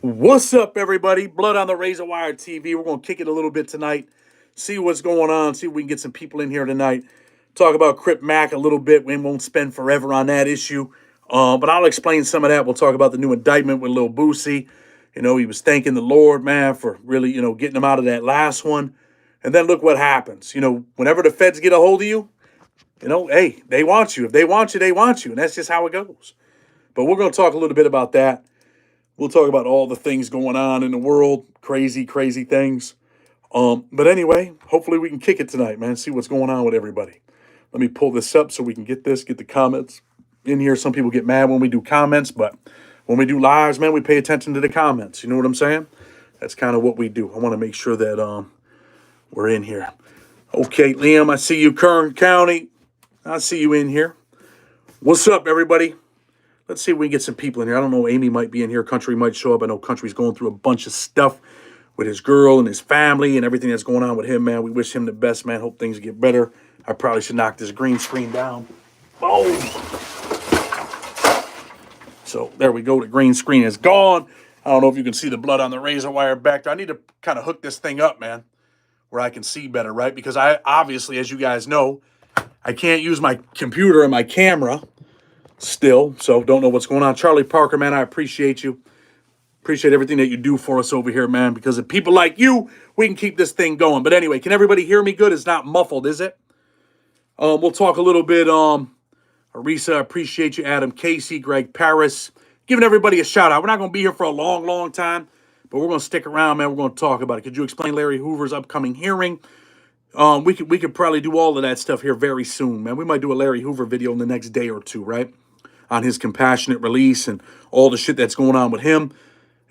What's up, everybody? Blood on the Razor Wire TV. We're going to kick it a little bit tonight, see what's going on, see if we can get some people in here tonight. Talk about Crip Mac a little bit. We won't spend forever on that issue, but I'll explain some of that. We'll talk about the new indictment with Lil Boosie. He was thanking the Lord, man, for really, getting him out of that last one. And then look what happens. Whenever the feds get a hold of you, hey, they want you. If they want you, they want you. And that's just how it goes. But we're going to talk a little bit about that. We'll talk about all the things going on in the world, crazy, crazy things. But anyway, hopefully we can kick it tonight, man. See what's going on with everybody. Let me pull this up so we can get the comments in here. Some people get mad when we do comments, but when we do lives, man, we pay attention to the comments. You know what I'm saying? That's kind of what we do. I want to make sure that we're in here. Okay, Liam, I see you, Kern County. I see you in here. What's up, everybody? Let's see if we can get some people in here. I don't know. Amy might be in here. Country might show up. I know Country's going through a bunch of stuff with his girl and his family and everything that's going on with him, man. We wish him the best, man. Hope things get better. I probably should knock this green screen down. Boom. So there we go. The green screen is gone. I don't know if you can see the blood on the razor wire back there. I need to kind of hook this thing up, man, where I can see better, right? Because I obviously, as you guys know, I can't use my computer and my camera still, so don't know what's going on. Charlie Parker, man, I appreciate you. Appreciate everything that you do for us over here, man, because of people like you, we can keep this thing going. But anyway, can everybody hear me good? It's not muffled, is it? We'll talk a little bit. Arisa, I appreciate you. Adam Casey, Greg Paris, giving everybody a shout out. We're not going to be here for a long, long time, but we're going to stick around, man. We're going to talk about it. Could you explain Larry Hoover's upcoming hearing? We could probably do all of that stuff here very soon, man. We might do a Larry Hoover video in the next day or two, right? On his compassionate release and all the shit that's going on with him.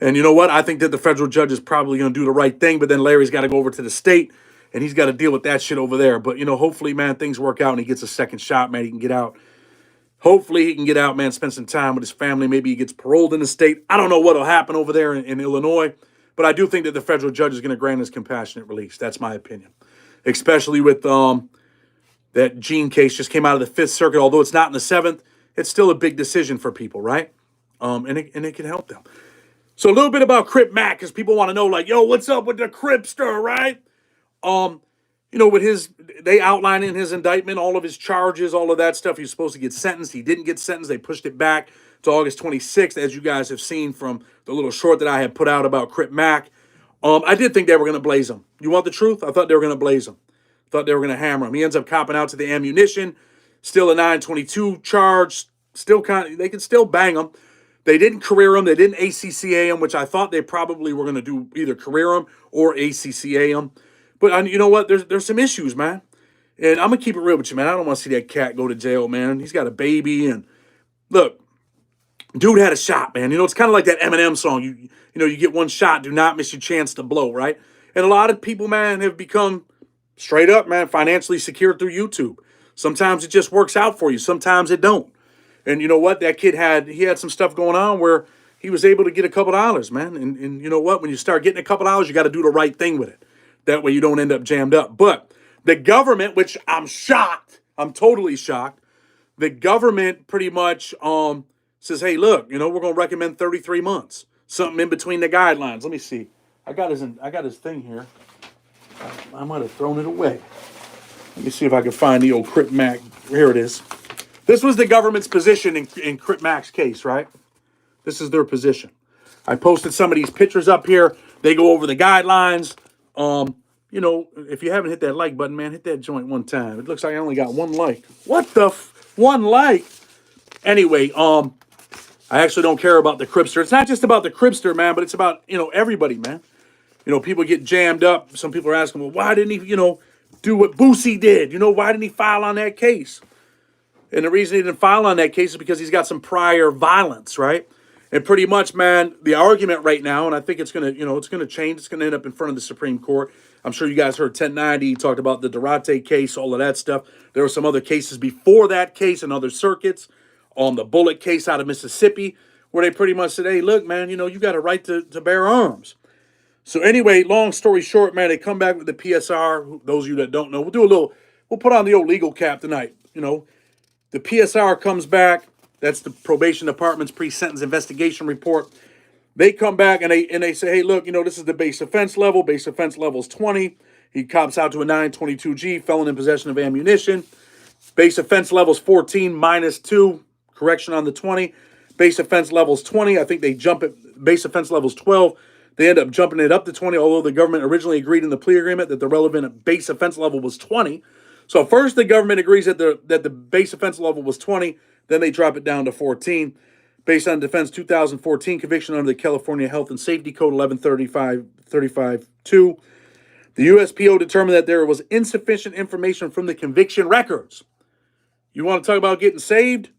And you know what? I think that the federal judge is probably going to do the right thing, but then Larry's got to go over to the state, and he's got to deal with that shit over there. But, hopefully, man, things work out and he gets a second shot, man. He can get out. Hopefully, he can get out, man, spend some time with his family. Maybe he gets paroled in the state. I don't know what will happen over there in Illinois, but I do think that the federal judge is going to grant his compassionate release. That's my opinion. Especially with that Gene case just came out of the Fifth Circuit. Although it's not in the Seventh, it's still a big decision for people, right? And it can help them. So a little bit about Crip Mac, because people want to know, like, yo, what's up with the Cripster, right? They outline in his indictment all of his charges, all of that stuff. He was supposed to get sentenced. He didn't get sentenced. They pushed it back to August 26th, as you guys have seen from the little short that I had put out about Crip Mac. I did think they were going to blaze him. You want the truth? I thought they were going to blaze him. Thought they were going to hammer him. He ends up copping out to the ammunition. Still a 922 charge. They can still bang him. They didn't career him. They didn't ACCA him, which I thought they probably were going to do, either career him or ACCA him. But you know what? There's some issues, man. And I'm going to keep it real with you, man. I don't want to see that cat go to jail, man. He's got a baby. And look, dude had a shot, man. It's kind of like that Eminem song. You get one shot, do not miss your chance to blow, right? And a lot of people, man, have become straight up, man, financially secure through YouTube. Sometimes it just works out for you. Sometimes it don't. And you know what? That kid had some stuff going on where he was able to get a couple dollars, man. And you know what? When you start getting a couple dollars, you got to do the right thing with it. That way you don't end up jammed up. But the government, which I'm shocked, I'm totally shocked, the government pretty much says, hey, look, we're going to recommend 33 months. Something in between the guidelines. Let me see. I got his thing here. I might have thrown it away. Let me see if I can find the old Crip Mac. Here it is. This was the government's position in Crip Mac's case, right? This is their position. I posted some of these pictures up here. They go over the guidelines. If you haven't hit that like button, man, hit that joint one time. It looks like I only got one like. What the one like? Anyway, I actually don't care about the Cripster. It's not just about the Cripster, man, but it's about, everybody, man. People get jammed up. Some people are asking, well, why didn't he, do what Boosie did? Why didn't he file on that case? And the reason he didn't file on that case is because he's got some prior violence, right? And pretty much, man, the argument right now, and I think it's going to change. It's going to end up in front of the Supreme Court. I'm sure you guys heard 1090. He talked about the Durante case, all of that stuff. There were some other cases before that case in other circuits. On the Bullet case out of Mississippi, where they pretty much said, hey, look, man, you got a right to bear arms. So anyway, long story short, man, they come back with the PSR. Those of you that don't know, we'll put on the old legal cap tonight. The PSR comes back. That's the probation department's pre-sentence investigation report. They come back and they say, hey, look, this is the base offense level. Base offense level is 20. He cops out to a 922G, felon in possession of ammunition. Base offense level is 14 minus 2. Correction on the 20. Base offense level is 20. I think they jump it. Base offense level is 12. They end up jumping it up to 20, although the government originally agreed in the plea agreement that the relevant base offense level was 20. So first the government agrees that the base offense level was 20. Then they drop it down to 14. Based on defense 2014 conviction under the California Health and Safety Code 1135-2, the USPO determined that there was insufficient information from the conviction records. You want to talk about getting saved?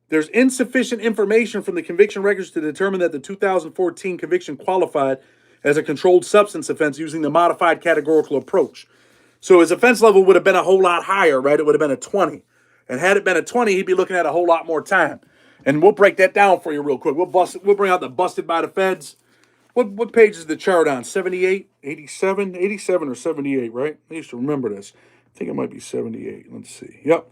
There's insufficient information from the conviction records to determine that the 2014 conviction qualified as a controlled substance offense using the modified categorical approach. So his offense level would have been a whole lot higher, right? It would have been a 20. And had it been a 20, he'd be looking at a whole lot more time. And we'll break that down for you real quick. We'll bring out the busted by the feds. What page is the chart on? 78, 87, 87 or 78, right? I used to remember this. I think it might be 78. Let's see. Yep.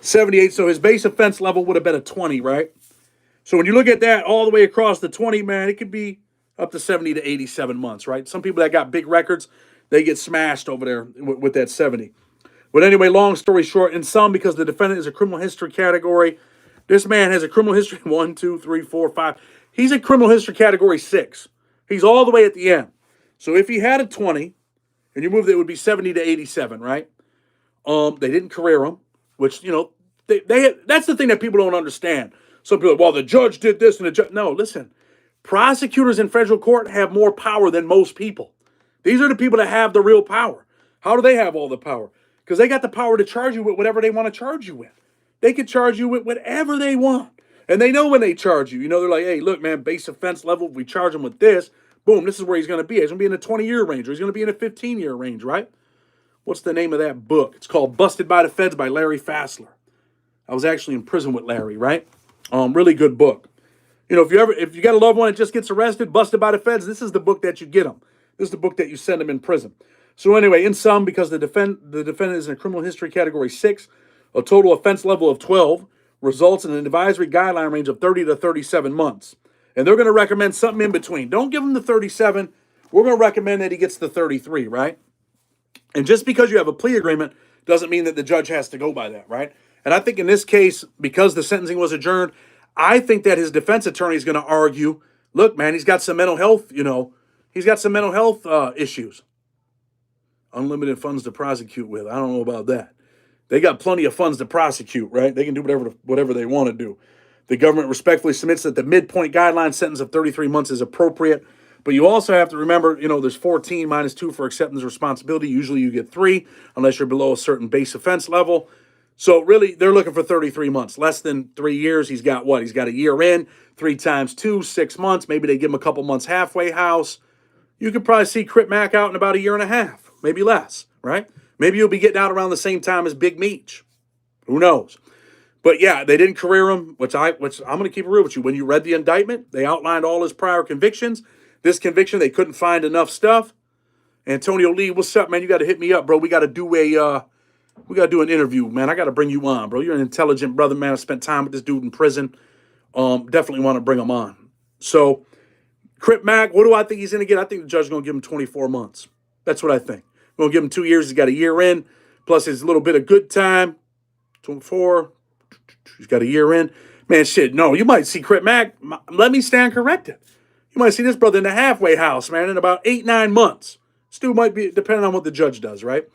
78. So his base offense level would have been a 20, right? So when you look at that all the way across the 20, man, it could be up to 70 to 87 months, right? Some people that got big records, they get smashed over there with that 70. But anyway, long story short, in sum, because the defendant is a criminal history category, this man has a criminal history 1, 2, 3, 4, 5. He's a criminal history category 6. He's all the way at the end. So if he had a 20 and you moved it, would be 70 to 87, right? They didn't career him, which, that's the thing that people don't understand. Some people are, well, the judge did this and the judge. No, listen. Prosecutors in federal court have more power than most people. These are the people that have the real power. How do they have all the power? Because they got the power to charge you with whatever they want to charge you with. They can charge you with whatever they want. And they know when they charge you. They're like, hey, look, man, base offense level, if we charge him with this, boom, this is where he's going to be. He's going to be in a 20-year range, or he's going to be in a 15-year range, right? What's the name of that book? It's called Busted by the Feds by Larry Fassler. I was actually in prison with Larry, right? Really good book. If you got a loved one that just gets arrested, busted by the feds, this is the book that you get them. This is the book that you send them in prison. So anyway, in sum, because the defendant is in a criminal history category 6, a total offense level of 12 results in an advisory guideline range of 30 to 37 months. And they're going to recommend something in between. Don't give him the 37. We're going to recommend that he gets the 33, right? And just because you have a plea agreement doesn't mean that the judge has to go by that, right? And I think in this case, because the sentencing was adjourned, I think that his defense attorney is going to argue, look, man, he's got some mental health, he's got some mental health issues. Unlimited funds to prosecute with. I don't know about that. They got plenty of funds to prosecute, right? They can do whatever they want to do. The government respectfully submits that the midpoint guideline sentence of 33 months is appropriate. But you also have to remember, there's 14 minus 2 for acceptance of responsibility. Usually you get 3 unless you're below a certain base offense level. So really, they're looking for 33 months. Less than 3 years. He's got what? He's got a year in, 3 times 2, 6 months. Maybe they give him a couple months halfway house. You could probably see Crip Mac out in about a year and a half, maybe less, right? Maybe you'll be getting out around the same time as Big Meech. Who knows? But yeah, they didn't career him, which I'm going to keep it real with you. When you read the indictment, they outlined all his prior convictions. This conviction, they couldn't find enough stuff. Antonio Lee, what's up, man? You got to hit me up, bro. We got to do an interview, man. I got to bring you on, bro. You're an intelligent brother, man. I spent time with this dude in prison. Definitely want to bring him on. So, Crip Mac, what do I think he's going to get? I think the judge is going to give him 24 months. That's what I think. We're going to give him 2 years. He's got a year in, plus his little bit of good time. 24. He's got a year in. Man, shit, no. You might see Crip Mac. Let me stand corrected. You might see this brother in the halfway house, man, in about 8-9 months. Stu might be, depending on what the judge does, right?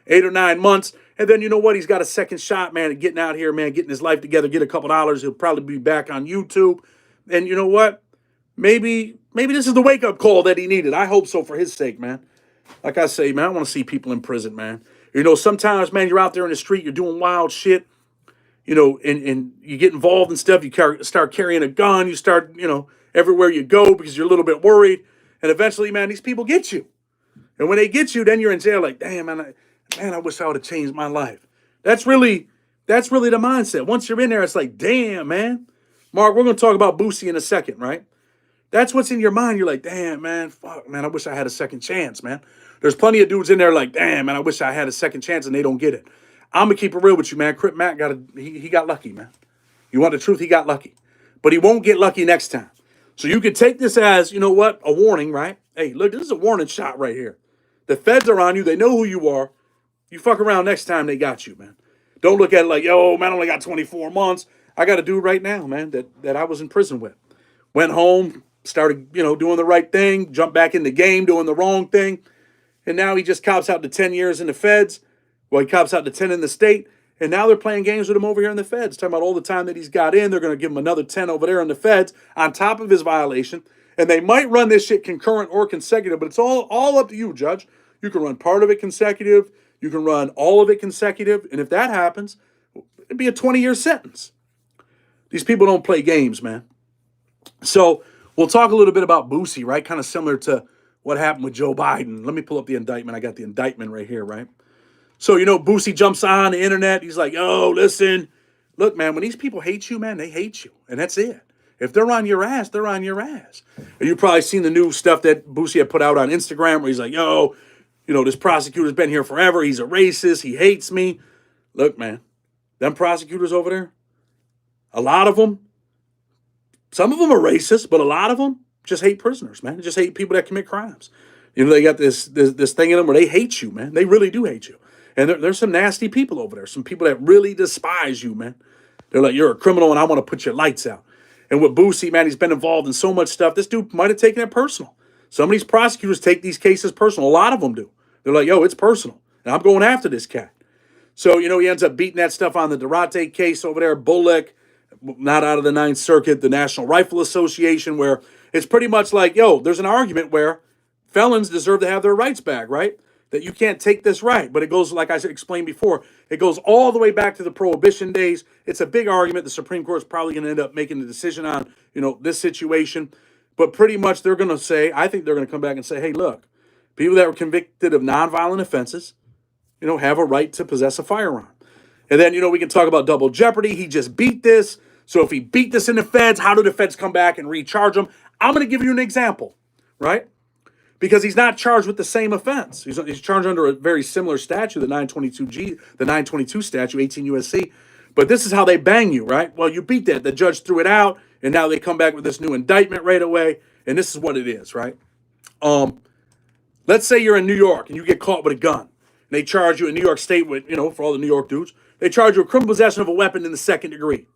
8 or 9 months. And then you know what? He's got a second shot, man, at getting out here, man, getting his life together, get a couple dollars. He'll probably be back on YouTube. And you know what? Maybe this is the wake-up call that he needed. I hope so for his sake, man. Like I say, man, I want to see people in prison, man. Sometimes, man, you're out there in the street, you're doing wild shit, and you get involved in stuff. You start carrying a gun. You start, everywhere you go because you're a little bit worried. And eventually, man, these people get you. And when they get you, then you're in jail like, damn, man, I wish I would have changed my life. That's really the mindset. Once you're in there, it's like, damn, man. Mark, we're going to talk about Boosie in a second, right? That's what's in your mind. You're like, damn, man, fuck, man, I wish I had a second chance, man. There's plenty of dudes in there like, damn, man, I wish I had a second chance, and they don't get it. I'm going to keep it real with you, man. Crip Mac he got lucky, man. You want the truth? He got lucky. But he won't get lucky next time. So you could take this as, you know what, a warning, right? Hey, look, this is a warning shot right here. The feds are on you. They know who you are. You fuck around next time, they got you, man. Don't look at it like, yo, man, I only got 24 months. I got a dude right now, man, that I was in prison with. Went home, started, doing the right thing, jumped back in the game, doing the wrong thing. And now he just cops out to 10 years in the feds. Well, he cops out to 10 in the state. And now they're playing games with him over here in the feds, talking about all the time that he's got in. They're going to give him another 10 over there in the feds on top of his violation. And they might run this shit concurrent or consecutive, but it's all up to you, Judge. You can run part of it consecutive. You can run all of it consecutive. And if that happens, it'd be a 20-year sentence. These people don't play games, man. So we'll talk a little bit about Boosie, right? Kind of similar to what happened with Joe Biden. Let me pull up the indictment. I got the indictment right here, right? So, Boosie jumps on the internet. He's like, yo, listen. Look, man, when these people hate you, man, they hate you. And that's it. If they're on your ass, they're on your ass. And you've probably seen the new stuff that Boosie had put out on Instagram where he's like, yo, this prosecutor's been here forever. He's a racist. He hates me. Look, man, them prosecutors over there, a lot of them, some of them are racist, but a lot of them just hate prisoners, man. They just hate people that commit crimes. They got this thing in them where they hate you, man. They really do hate you. And there's some nasty people over there, some people that really despise you, man. They're like, you're a criminal and I want to put your lights out. And with Boosie, man, he's been involved in so much stuff. This dude might have taken it personal. Some of these prosecutors take these cases personal. A lot of them do. They're like, yo, it's personal. And I'm going after this cat. So, he ends up beating that stuff on the Durante case over there, Bullock, not out of the Ninth Circuit, the National Rifle Association, where it's pretty much like, yo, there's an argument where felons deserve to have their rights back, right? That you can't take this right. But it goes, like I explained before, it goes all the way back to the Prohibition days. It's a big argument. The Supreme Court's probably going to end up making the decision on, this situation. But pretty much they're going to say, I think they're going to come back and say, hey, look, people that were convicted of nonviolent offenses, have a right to possess a firearm. And then, we can talk about double jeopardy. He just beat this. So if he beat this in the feds, how do the feds come back and recharge him? I'm going to give you an example, right? Because he's not charged with the same offense. He's charged under a very similar statute, the 922 statute, 18 U.S.C. But this is how they bang you, right? Well, you beat that. The judge threw it out, and now they come back with this new indictment right away, and this is what it is, right? Let's say you're in New York, and you get caught with a gun. And they charge you in New York State with, for all the New York dudes, they charge you with criminal possession of a weapon in the second degree.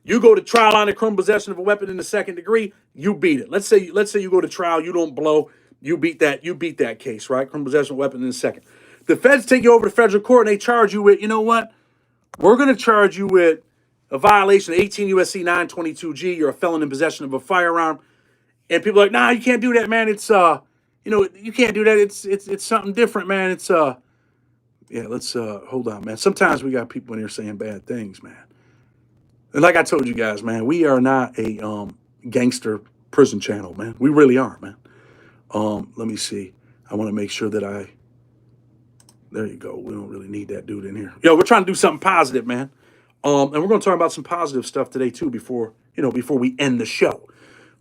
You go to trial on a criminal possession of a weapon in the second degree, you beat it. Let's say you go to trial, you don't blow. You beat that case, right? Criminal possession of a weapon in a second. The feds take you over to federal court and they charge you with, you know what? We're going to charge you with a violation of 18 U.S.C. 922G. You're a felon in possession of a firearm. And people are like, nah, you can't do that, man. It's, you can't do that. It's something different, man. It's, let's, hold on, man. Sometimes we got people in here saying bad things, man. And like I told you guys, man, we are not a gangster prison channel, man. We really aren't, man. Let me see. I want to make sure that there you go. We don't really need that dude in here. Yo, we're trying to do something positive, man. And we're going to talk about some positive stuff today too before we end the show.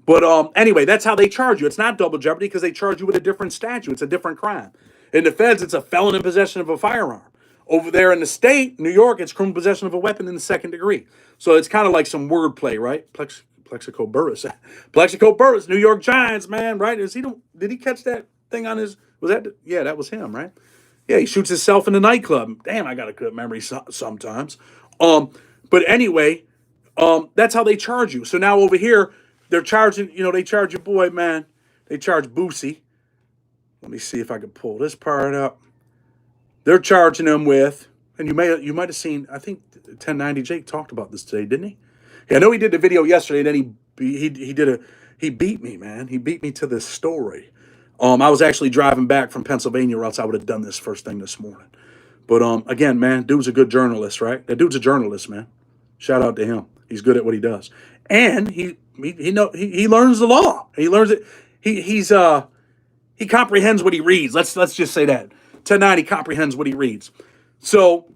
But anyway, that's how they charge you. It's not double jeopardy because they charge you with a different statute. It's a different crime. In the feds, it's a felon in possession of a firearm. Over there in the state, New York, it's criminal possession of a weapon in the second degree. So it's kind of like some wordplay, right? Plexico Burris, New York Giants, man, right? Did he catch that thing on his, that was him, right? Yeah, he shoots himself in the nightclub. Damn, I got a good memory sometimes. But anyway, that's how they charge you. So now over here, they're charging, they charge your boy, man. They charge Boosie. Let me see if I can pull this part up. They're charging him with, and you might have seen, I think 1090 Jake talked about this today, didn't he? Yeah, I know he did the video yesterday, and then he beat me, man. He beat me to this story. I was actually driving back from Pennsylvania, or else I would have done this first thing this morning. But again, man, dude's a good journalist, right? That dude's a journalist, man. Shout out to him. He's good at what he does, and he learns the law. He learns it. He comprehends what he reads. Let's just say that. 1090 comprehends what he reads. So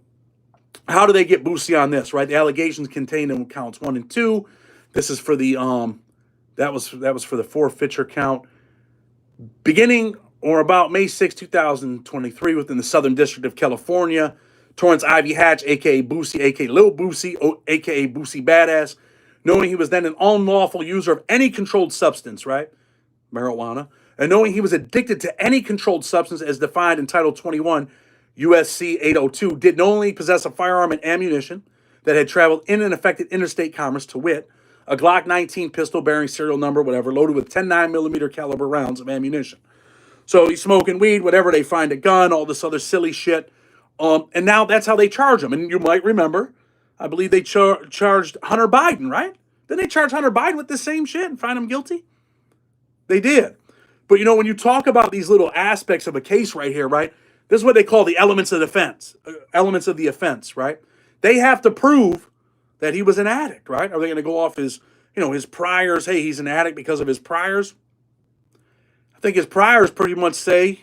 how do they get Boosie on this, right? The allegations contained in counts 1 and 2. This is for the that was for the forfeiture count. Beginning or about May 6, 2023, within the Southern District of California, Torrance Ivy Hatch, a.k.a. Boosie, a.k.a. Lil Boosie, a.k.a. Boosie Badass, knowing he was then an unlawful user of any controlled substance, right? Marijuana, and knowing he was addicted to any controlled substance as defined in Title 21 USC 802, did not only possess a firearm and ammunition that had traveled in and affected interstate commerce, to wit, a Glock 19 pistol bearing serial number, whatever, loaded with 10 9mm caliber rounds of ammunition. So he's smoking weed, whatever, they find a gun, all this other silly shit. And now that's how they charge him. And you might remember, I believe they charged Hunter Biden, right? Didn't they charge Hunter Biden with the same shit and find him guilty? They did. But you know, when you talk about these little aspects of a case right here, right? This is what they call the elements of defense, elements of the offense, right? They have to prove that he was an addict, right? Are they going to go off his, his priors? Hey, he's an addict because of his priors. I think his priors pretty much say,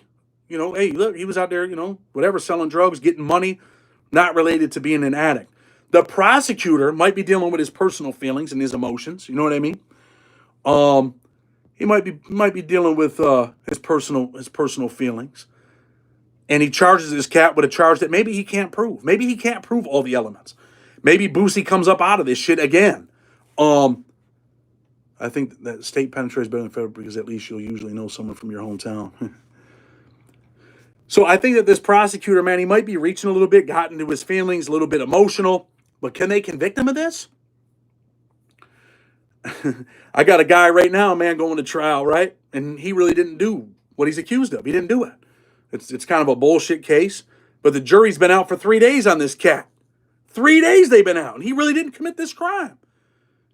hey, look, he was out there, whatever, selling drugs, getting money, not related to being an addict. The prosecutor might be dealing with his personal feelings and his emotions. You know what I mean? He might be dealing with his personal feelings, and he charges his cat with a charge that maybe he can't prove. Maybe he can't prove all the elements. Maybe Boosie comes up out of this shit again. I think that state penitentiary is better than federal because at least you'll usually know someone from your hometown. So I think that this prosecutor, man, he might be reaching a little bit, got into his feelings, a little bit emotional. But can they convict him of this? I got a guy right now, man, going to trial, right? And he really didn't do what he's accused of. He didn't do it. It's kind of a bullshit case. But the jury's been out for 3 days on this cat. 3 days they've been out. And he really didn't commit this crime.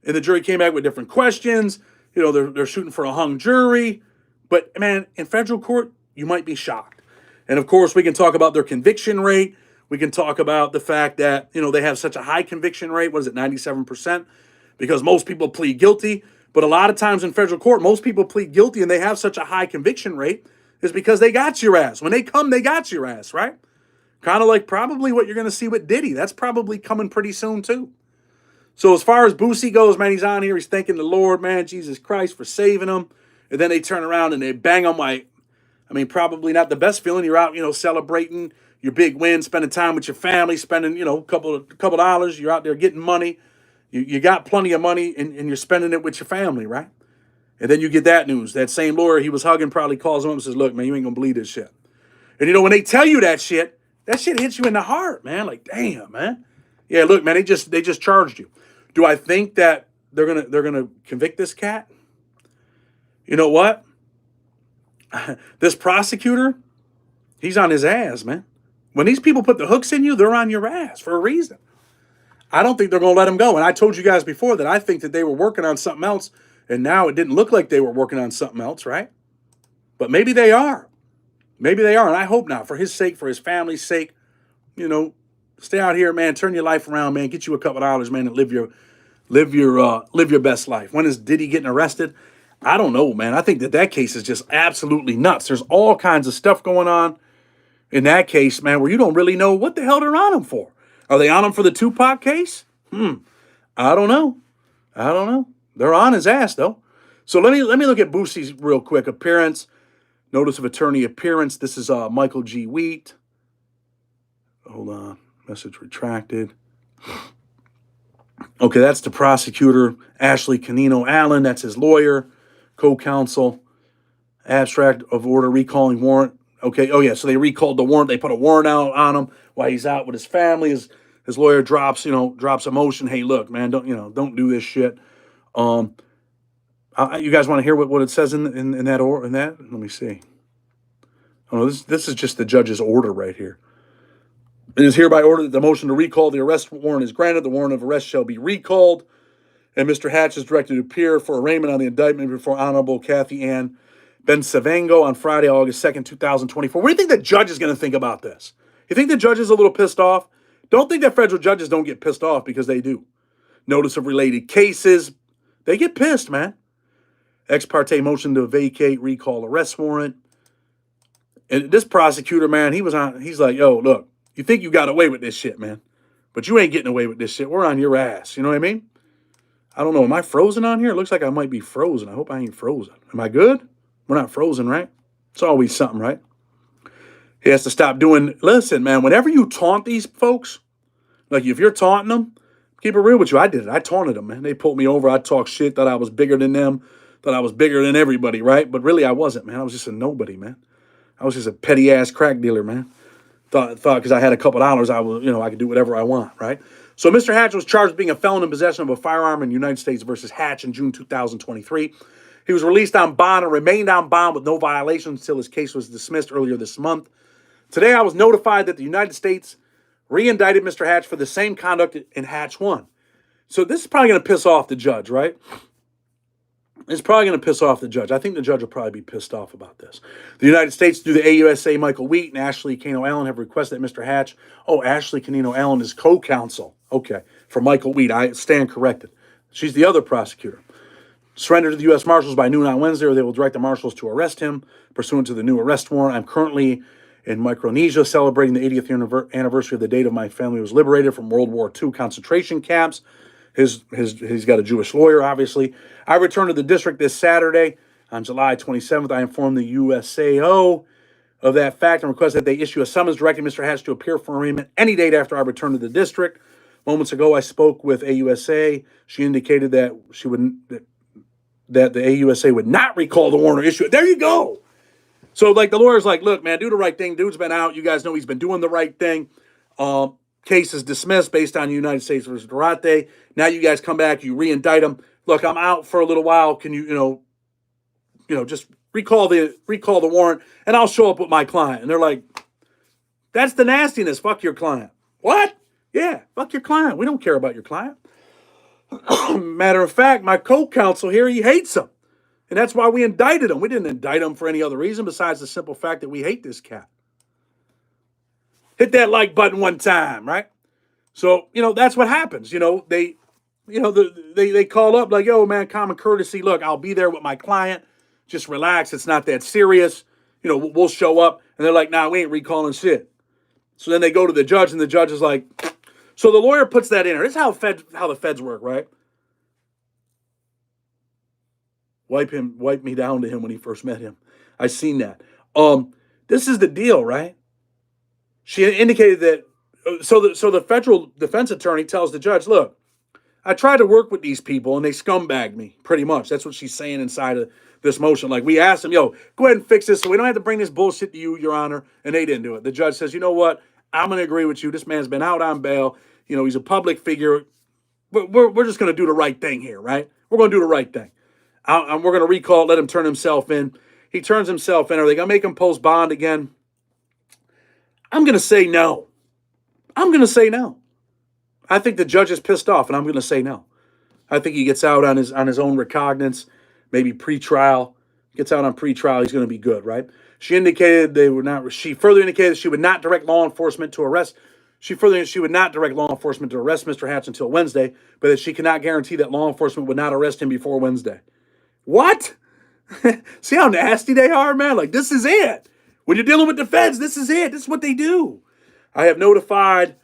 And the jury came back with different questions. They're shooting for a hung jury. But, man, in federal court, you might be shocked. And, of course, we can talk about their conviction rate. We can talk about the fact that, they have such a high conviction rate. What is it, 97%? Because most people plead guilty. But a lot of times in federal court, most people plead guilty and they have such a high conviction rate is because they got your ass. When they come, they got your ass, right? Kind of like probably what you're going to see with Diddy. That's probably coming pretty soon, too. So as far as Boosie goes, man, he's on here. He's thanking the Lord, man, Jesus Christ, for saving him. And then they turn around and they bang him like, probably not the best feeling. You're out, celebrating your big win, spending time with your family, spending, a couple dollars. You're out there getting money. You got plenty of money and you're spending it with your family, right? And then you get that news. That same lawyer he was hugging probably calls him up and says, look, man, you ain't going to believe this shit. And, when they tell you that shit hits you in the heart, man. Like, damn, man. Yeah, look, man, they just charged you. Do I think that they're gonna convict this cat? You know what? This prosecutor, he's on his ass, man. When these people put the hooks in you, they're on your ass for a reason. I don't think they're going to let him go. And I told you guys before that I think that they were working on something else, and now it didn't look like they were working on something else, right? But maybe they are. Maybe they are, and I hope not. For his sake, for his family's sake, stay out here, man. Turn your life around, man. Get you a couple dollars, man, and live your best life. When is Diddy getting arrested? I don't know, man. I think that case is just absolutely nuts. There's all kinds of stuff going on in that case, man, where you don't really know what the hell they're on him for. Are they on him for the Tupac case? I don't know. They're on his ass, though. So let me look at Boosie's real quick. Appearance, notice of attorney appearance. This is Michael G. Wheat. Hold on. Message retracted. Okay, that's the prosecutor. Ashley Canino Allen, that's his lawyer, co-counsel. Abstract of order recalling warrant. Okay, oh yeah, so they recalled the warrant. They put a warrant out on him while he's out with his family. His lawyer drops a motion. Hey, look, man, don't do this shit. You guys want to hear what it says in that order? In that, let me see. Oh, no, this is just the judge's order right here. It is hereby ordered that the motion to recall the arrest warrant is granted. The warrant of arrest shall be recalled, and Mr. Hatch is directed to appear for arraignment on the indictment before Honorable Kathy Ann Bensavango on Friday, August 2nd, 2024. What do you think the judge is going to think about this? You think the judge is a little pissed off? Don't think that federal judges don't get pissed off, because they do. Notice of related cases. They get pissed, man. Ex parte motion to vacate, recall arrest warrant. And this prosecutor, man, he's like, yo, look, you think you got away with this shit, man. But you ain't getting away with this shit. We're on your ass. You know what I mean? I don't know. Am I frozen on here? It looks like I might be frozen. I hope I ain't frozen. Am I good? We're not frozen, right? It's always something, right? He has to stop doing... Listen, man, whenever you taunt these folks, like if you're taunting them, Keep it real with you. I did it. I taunted them, man. They pulled me over. I talked shit, thought I was bigger than them, thought I was bigger than everybody, right? But really, I wasn't, man. I was just a nobody, man. I was just a petty ass crack dealer, man. Thought because I had a couple dollars, I was, I could do whatever I want, right? So Mr. Hatch was charged with being a felon in possession of a firearm in United States versus Hatch in June 2023. He was released on bond and remained on bond with no violations until his case was dismissed earlier this month. Today, I was notified that the United States re-indicted Mr. Hatch for the same conduct in Hatch 1. So this is probably going to piss off the judge, right? It's probably going to piss off the judge. I think the judge will probably be pissed off about this. The United States, through the AUSA, Michael Wheat and Ashley Cano Allen, have requested that Mr. Hatch, Ashley Cano Allen is co-counsel. Okay, for Michael Wheat. I stand corrected. She's the other prosecutor. Surrender to the U.S. Marshals by noon on Wednesday, or they will direct the Marshals to arrest him pursuant to the new arrest warrant. I'm currently in Micronesia celebrating the 80th anniversary of the date of my family was liberated from World War II concentration camps. He's got a Jewish lawyer, obviously. I returned to the district this Saturday on July 27th. I informed the USAO of that fact and requested that they issue a summons directing Mr. Hatch to appear for arraignment any date after I return to the district. Moments ago, I spoke with AUSA. She indicated that that the AUSA would not recall the warrant or issue it. There you go. So, the lawyer's like, look, man, do the right thing. Dude's been out. You guys know he's been doing the right thing. Case is dismissed based on United States versus Durate. Now you guys come back, you re-indict him. Look, I'm out for a little while. Can you, just recall the warrant, and I'll show up with my client. And they're like, that's the nastiness. Fuck your client. What? Yeah, fuck your client. We don't care about your client. Matter of fact, my co-counsel here, he hates him. And that's why we indicted him. We didn't indict him for any other reason besides the simple fact that we hate this cat. Hit that like button one time, right? So, that's what happens. They call up like, yo, man, common courtesy. Look, I'll be there with my client. Just relax. It's not that serious. We'll show up. And they're like, nah, we ain't recalling shit. So then they go to the judge, and the judge is like, so the lawyer puts that in there. This is how the feds work, right? Wipe me down to him when he first met him. I seen that. This is the deal, right? She indicated that, so the federal defense attorney tells the judge, look, I tried to work with these people and they scumbagged me, pretty much. That's what she's saying inside of this motion. Like, we asked them, yo, go ahead and fix this so we don't have to bring this bullshit to you, Your Honor, and they didn't do it. The judge says, you know what? I'm going to agree with you. This man's been out on bail. He's a public figure. We're just going to do the right thing here, right? We're going to do the right thing. We're going to recall, let him turn himself in. He turns himself in. Are they going to make him post bond again? I'm going to say no. I'm going to say no. I think the judge is pissed off, and I'm going to say no. I think he gets out on his own recognizance, maybe pre-trial. Gets out on pre-trial, he's going to be good, right? She indicated she further indicated she would not direct law enforcement to arrest. She would not direct law enforcement to arrest Mr. Hatch until Wednesday, but that she cannot guarantee that law enforcement would not arrest him before Wednesday. What? See how nasty they are, man? Like, this is it. When you're dealing with the feds, this is it. This is what they do. I have notified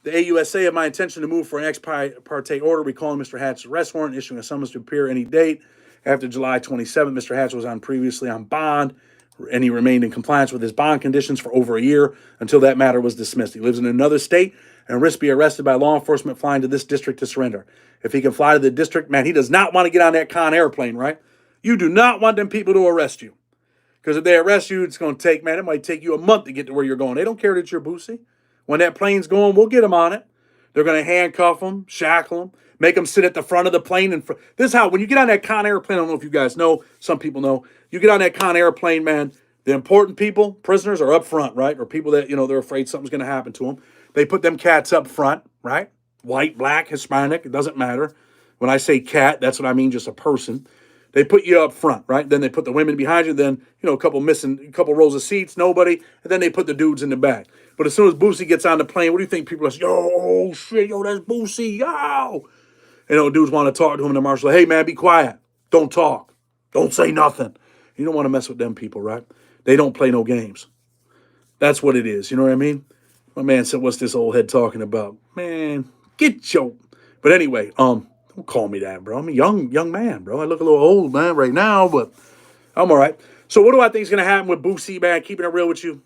the AUSA of my intention to move for an ex parte order recalling Mr. Hatch's arrest warrant, issuing a summons to appear any date after July 27th. Mr. Hatch was previously on bond, and he remained in compliance with his bond conditions for over a year until that matter was dismissed. He lives in another state and risks being arrested by law enforcement flying to this district to surrender. If he can fly to the district, man, he does not want to get on that Con airplane, right? You do not want them people to arrest you. Because if they arrest you, it's going to take, man, it might take you a month to get to where you're going. They don't care that you're Boosie. When that plane's going, we'll get them on it. They're going to handcuff them, shackle them, make them sit at the front of the plane. This is how, when you get on that Con airplane, I don't know if you guys know, some people know, you get on that Con airplane, man, the important people, prisoners, are up front, right? Or people that, they're afraid something's going to happen to them. They put them cats up front, right? White, black, Hispanic, it doesn't matter. When I say cat, that's what I mean, just a person. They put you up front, right? Then they put the women behind you. Then, a couple rows of seats, nobody. And then they put the dudes in the back. But as soon as Boosie gets on the plane, what do you think people are saying? Yo, oh, shit, yo, that's Boosie, yo. Dudes want to talk to him, and the marshal, hey, man, be quiet. Don't talk. Don't say nothing. You don't want to mess with them people, right? They don't play no games. That's what it is. You know what I mean? My man said, what's this old head talking about? Man, get your... But anyway, don't call me that, bro. I'm a young man, bro. I look a little old, man, right now, but I'm all right. So what do I think is going to happen with Boosie, man? Keeping it real with you.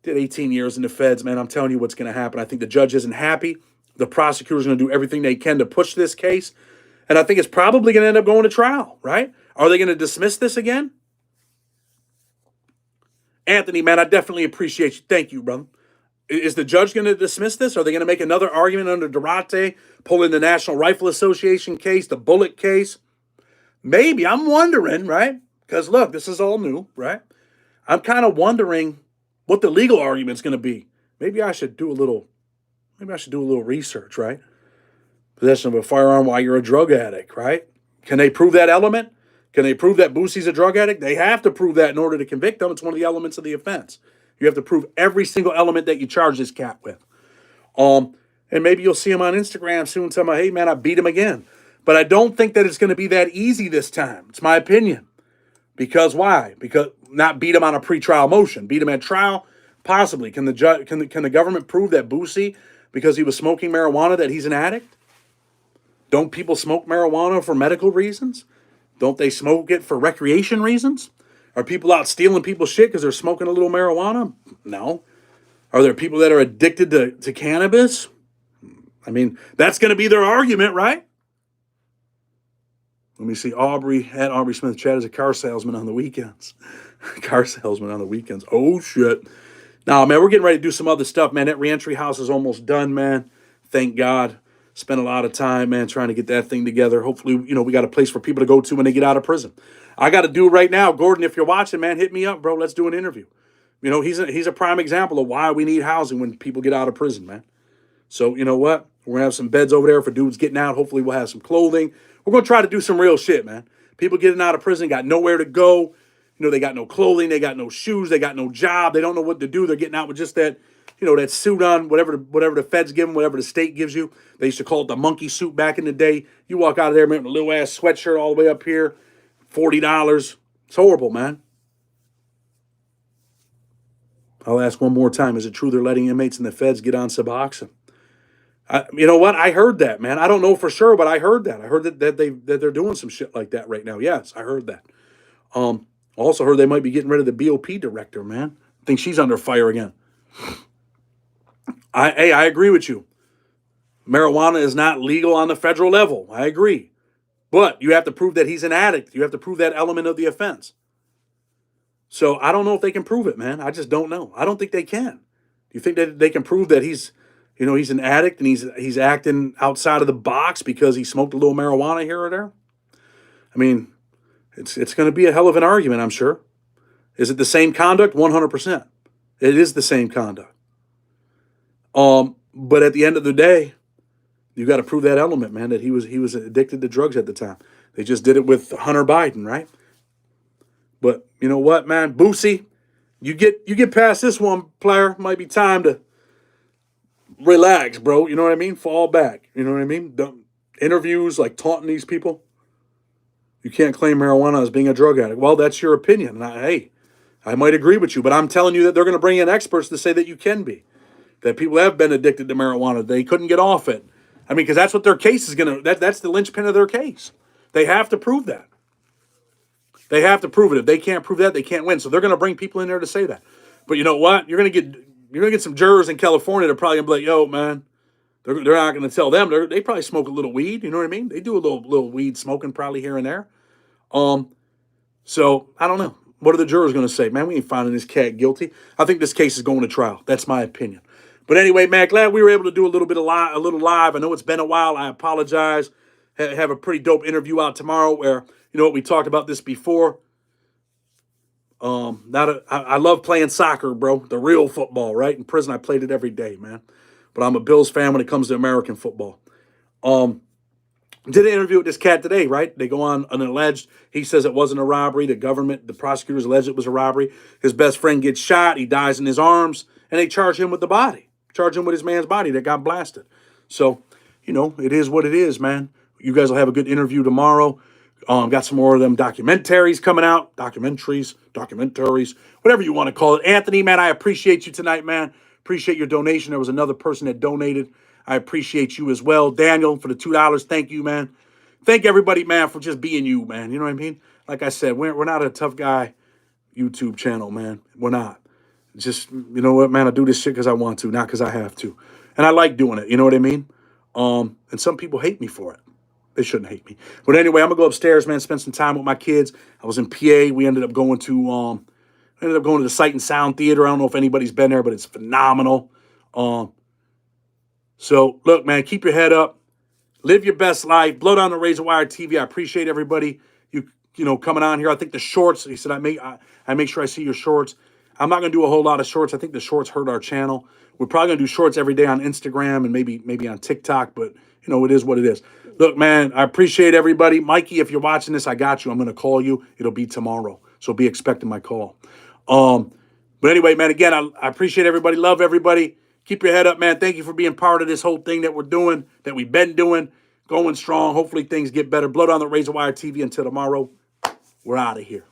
Did 18 years in the feds, man. I'm telling you what's going to happen. I think the judge isn't happy. The prosecutors are going to do everything they can to push this case. And I think it's probably going to end up going to trial, right? Are they going to dismiss this again? Anthony, man, I definitely appreciate you. Thank you, brother. Is the judge going to dismiss this? Are they going to make another argument under Durante, pull in the National Rifle Association case, the bullet case? Maybe. I'm wondering, right? Because look, this is all new, right? I'm kind of wondering what the legal argument's going to be. Maybe I should do a little research, right? Possession of a firearm while you're a drug addict, right? Can they prove that element? Can they prove that Boosie's a drug addict? They have to prove that in order to convict him. It's one of the elements of the offense. You have to prove every single element that you charge this cat with. And maybe you'll see him on Instagram soon telling me, hey, man, I beat him again. But I don't think that it's going to be that easy this time. It's my opinion. Because why? Because not beat him on a pretrial motion. Beat him at trial? Possibly. Can the government prove that Boosie, because he was smoking marijuana, that he's an addict? Don't people smoke marijuana for medical reasons? Don't they smoke it for recreation reasons? Are people out stealing people's shit because they're smoking a little marijuana? No. Are there people that are addicted to cannabis? I mean, that's going to be their argument, right? Let me see. Aubrey Smith. Chad is a car salesman on the weekends. Car salesman on the weekends. Oh, shit. Nah, man, we're getting ready to do some other stuff, man. That reentry house is almost done, man. Thank God. Spent a lot of time, man, trying to get that thing together. Hopefully, we got a place for people to go to when they get out of prison. I got to do it right now. Gordon, if you're watching, man, hit me up, bro. Let's do an interview. He's a prime example of why we need housing when people get out of prison, man. So, you know what? We're going to have some beds over there for dudes getting out. Hopefully, we'll have some clothing. We're going to try to do some real shit, man. People getting out of prison got nowhere to go. They got no clothing. They got no shoes. They got no job. They don't know what to do. They're getting out with just that, that suit on, whatever the feds give them, whatever the state gives you. They used to call it the monkey suit back in the day. You walk out of there, man, with a little ass sweatshirt all the way up here, $40. It's horrible, man. I'll ask one more time. Is it true they're letting inmates in the feds get on Suboxone? You know what? I heard that, man. I don't know for sure, but I heard that. I heard that they're doing some shit like that right now. Yes, I heard that. Also heard they might be getting rid of the BOP director, man. I think she's under fire again. I agree with you. Marijuana is not legal on the federal level. I agree. But you have to prove that he's an addict. You have to prove that element of the offense. So I don't know if they can prove it, man. I just don't know. I don't think they can. Do you think that they can prove that he's an addict and he's acting outside of the box because he smoked a little marijuana here or there? I mean, it's going to be a hell of an argument, I'm sure. Is it the same conduct? 100%. It is the same conduct. But at the end of the day, you got to prove that element, man, that he was addicted to drugs at the time. They just did it with Hunter Biden, right? But you know what, man? Boosie, you get past this one, player. Might be time to relax, bro. You know what I mean? Fall back. You know what I mean? Interviews, like taunting these people. You can't claim marijuana as being a drug addict. Well, that's your opinion. And I might agree with you, but I'm telling you that they're going to bring in experts to say that you can be. That people have been addicted to marijuana. They couldn't get off it. I mean, because that's what their case is going to, that's the linchpin of their case. They have to prove that. They have to prove it. If they can't prove that, they can't win. So they're going to bring people in there to say that. But you know what? You're going to get some jurors in California that are probably going to be like, yo, man, they're not going to tell them. They probably smoke a little weed. You know what I mean? They do a little weed smoking probably here and there. So I don't know. What are the jurors going to say? Man, we ain't finding this cat guilty. I think this case is going to trial. That's my opinion. But anyway, man, glad we were able to do a little live. I know it's been a while. I apologize. Have a pretty dope interview out tomorrow where, we talked about this before. I love playing soccer, bro. The real football, right? In prison, I played it every day, man. But I'm a Bills fan when it comes to American football. Did an interview with this cat today, right? They go on an alleged, he says it wasn't a robbery. The prosecutors alleged it was a robbery. His best friend gets shot. He dies in his arms. And they charge him with the body. Charge him with his man's body that got blasted. So, it is what it is, man. You guys will have a good interview tomorrow. Got some more of them documentaries coming out. Documentaries, whatever you want to call it. Anthony, man, I appreciate you tonight, man. Appreciate your donation. There was another person that donated. I appreciate you as well. Daniel, for the $2. Thank you, man. Thank everybody, man, for just being you, man. You know what I mean? Like I said, we're not a tough guy YouTube channel, man. We're not. Just, you know what, man, I do this shit because I want to, not because I have to. And I like doing it. You know what I mean? And some people hate me for it. They shouldn't hate me. But anyway, I'm gonna go upstairs, man, spend some time with my kids. I was in PA. We ended up going to the Sight and Sound Theater. I don't know if anybody's been there, but it's phenomenal. So look, man, keep your head up. Live your best life. Blow down the razor wire TV. I appreciate everybody coming on here. I think the shorts. He said I make sure I see your shorts. I'm not gonna do a whole lot of shorts. I think the shorts hurt our channel. We're probably gonna do shorts every day on Instagram and maybe on TikTok. But it is what it is. Look, man, I appreciate everybody. Mikey, if you're watching this, I got you. I'm gonna call you. It'll be tomorrow, so be expecting my call. But anyway, man, again, I appreciate everybody. Love everybody. Keep your head up, man. Thank you for being part of this whole thing that we're doing, that we've been doing, going strong. Hopefully things get better. Blood on the Razor Wire TV. Until tomorrow, we're out of here.